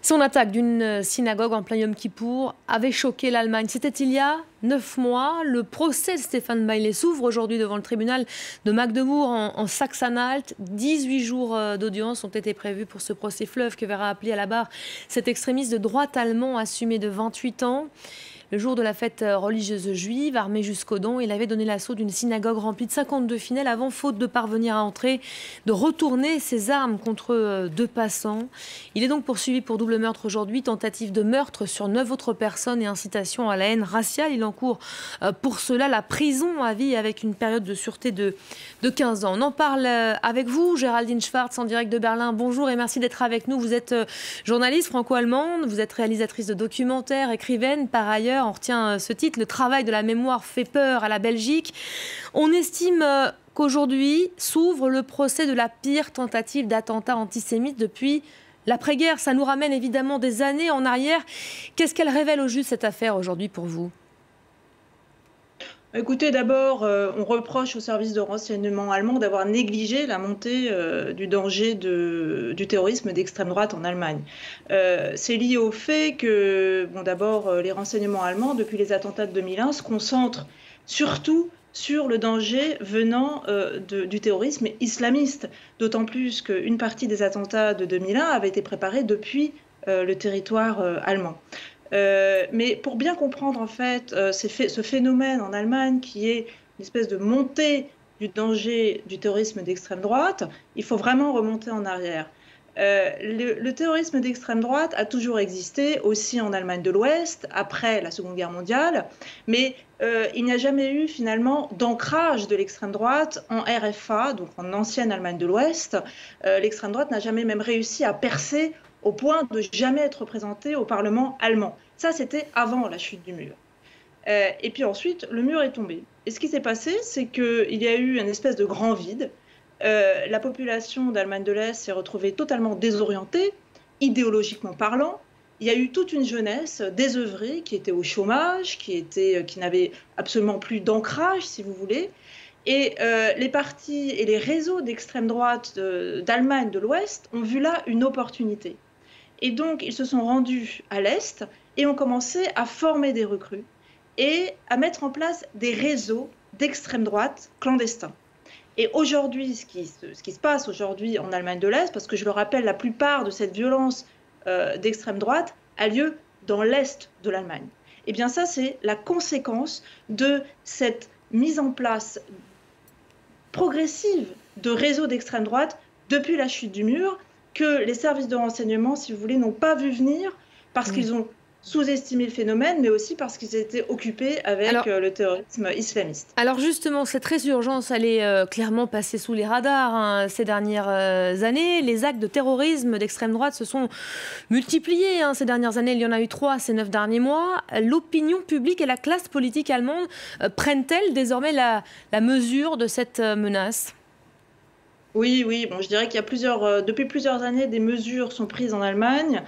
Son attaque d'une synagogue en plein Yom Kippour avait choqué l'Allemagne. C'était il y a 9 mois. Le procès de Stéphane Bailey s'ouvre aujourd'hui devant le tribunal de Magdebourg en Saxe-Anhalt. 18 jours d'audience ont été prévus pour ce procès fleuve que verra appeler à la barre cet extrémiste de droite allemand assumé de 28 ans. Le jour de la fête religieuse juive, armé jusqu'aux dents, il avait donné l'assaut d'une synagogue remplie de 52 fidèles avant, faute de parvenir à entrer, de retourner ses armes contre deux passants. Il est donc poursuivi pour double meurtre aujourd'hui, tentative de meurtre sur 9 autres personnes et incitation à la haine raciale. Il encourt pour cela la prison à vie avec une période de sûreté de 15 ans. On en parle avec vous, Géraldine Schwartz, en direct de Berlin. Bonjour et merci d'être avec nous. Vous êtes journaliste franco-allemande, vous êtes réalisatrice de documentaires, écrivaine par ailleurs. On retient ce titre, le travail de la mémoire fait peur à la Belgique. On estime qu'aujourd'hui s'ouvre le procès de la pire tentative d'attentat antisémite depuis l'après-guerre. Ça nous ramène évidemment des années en arrière. Qu'est-ce qu'elle révèle au juste cette affaire aujourd'hui pour vous ? Écoutez, d'abord, on reproche au service de renseignement allemand d'avoir négligé la montée du danger du terrorisme d'extrême droite en Allemagne. C'est lié au fait que, bon, d'abord, les renseignements allemands, depuis les attentats de 2001, se concentrent surtout sur le danger venant du terrorisme islamiste, d'autant plus qu'une partie des attentats de 2001 avait été préparée depuis le territoire allemand. Mais pour bien comprendre en fait ce phénomène en Allemagne qui est une espèce de montée du danger du terrorisme d'extrême droite, il faut vraiment remonter en arrière. Le terrorisme d'extrême droite a toujours existé aussi en Allemagne de l'Ouest, après la Seconde Guerre mondiale, mais il n'y a jamais eu finalement d'ancrage de l'extrême droite en RFA, donc en ancienne Allemagne de l'Ouest. L'extrême droite n'a jamais même réussi à percer au point de jamais être représenté au Parlement allemand. Ça, c'était avant la chute du mur. Et puis ensuite, le mur est tombé. Et ce qui s'est passé, c'est qu'il y a eu une espèce de grand vide. La population d'Allemagne de l'Est s'est retrouvée totalement désorientée, idéologiquement parlant. Il y a eu toute une jeunesse désœuvrée qui était au chômage, qui n'avait absolument plus d'ancrage, si vous voulez. Et les partis et les réseaux d'extrême droite d'Allemagne de l'Ouest ont vu là une opportunité. Et donc, ils se sont rendus à l'Est et ont commencé à former des recrues et à mettre en place des réseaux d'extrême droite clandestins. Et aujourd'hui, ce qui se passe aujourd'hui en Allemagne de l'Est, parce que je le rappelle, la plupart de cette violence d'extrême droite a lieu dans l'Est de l'Allemagne. Eh bien ça, c'est la conséquence de cette mise en place progressive de réseaux d'extrême droite depuis la chute du mur, que les services de renseignement, si vous voulez, n'ont pas vu venir parce qu'ils ont sous-estimé le phénomène, mais aussi parce qu'ils étaient occupés avec le terrorisme islamiste. Alors justement, cette résurgence, elle est clairement passée sous les radars ces dernières années. Les actes de terrorisme d'extrême droite se sont multipliés ces dernières années. Il y en a eu 3 ces 9 derniers mois. L'opinion publique et la classe politique allemande prennent-elles désormais la mesure de cette menace ? Oui, bon, je dirais qu'il y a depuis plusieurs années, des mesures sont prises en Allemagne.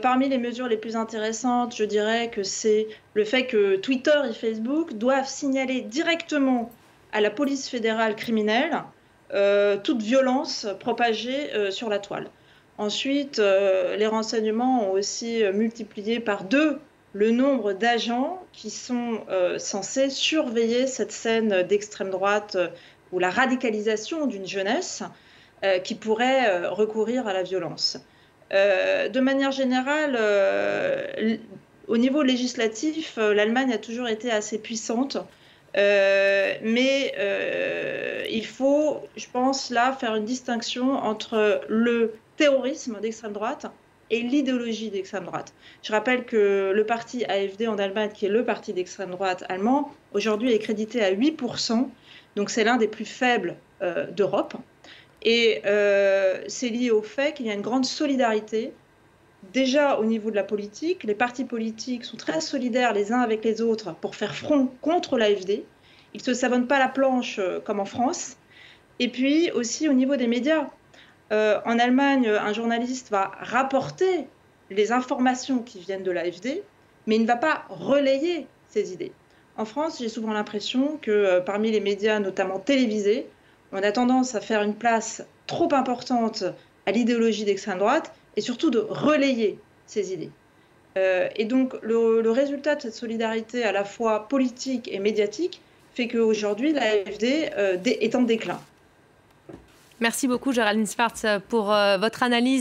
Parmi les mesures les plus intéressantes, je dirais que c'est le fait que Twitter et Facebook doivent signaler directement à la police fédérale criminelle toute violence propagée sur la toile. Ensuite, les renseignements ont aussi multiplié par 2 le nombre d'agents qui sont censés surveiller cette scène d'extrême droite ou la radicalisation d'une jeunesse qui pourrait recourir à la violence. De manière générale, au niveau législatif, l'Allemagne a toujours été assez puissante, mais il faut, je pense, là, faire une distinction entre le terrorisme d'extrême droite et l'idéologie d'extrême droite. Je rappelle que le parti AfD en Allemagne, qui est le parti d'extrême droite allemand, aujourd'hui est crédité à 8%, donc c'est l'un des plus faibles d'Europe. Et c'est lié au fait qu'il y a une grande solidarité. Déjà au niveau de la politique, les partis politiques sont très solidaires les uns avec les autres pour faire front contre l'AfD. Ils ne se savonnent pas la planche comme en France. Et puis aussi au niveau des médias. En Allemagne, un journaliste va rapporter les informations qui viennent de l'AfD, mais il ne va pas relayer ces idées. En France, j'ai souvent l'impression que parmi les médias, notamment télévisés, on a tendance à faire une place trop importante à l'idéologie d'extrême droite et surtout de relayer ces idées. Et donc, le résultat de cette solidarité à la fois politique et médiatique fait qu'aujourd'hui, l'AfD est en déclin. Merci beaucoup, Géraldine Schwartz, pour votre analyse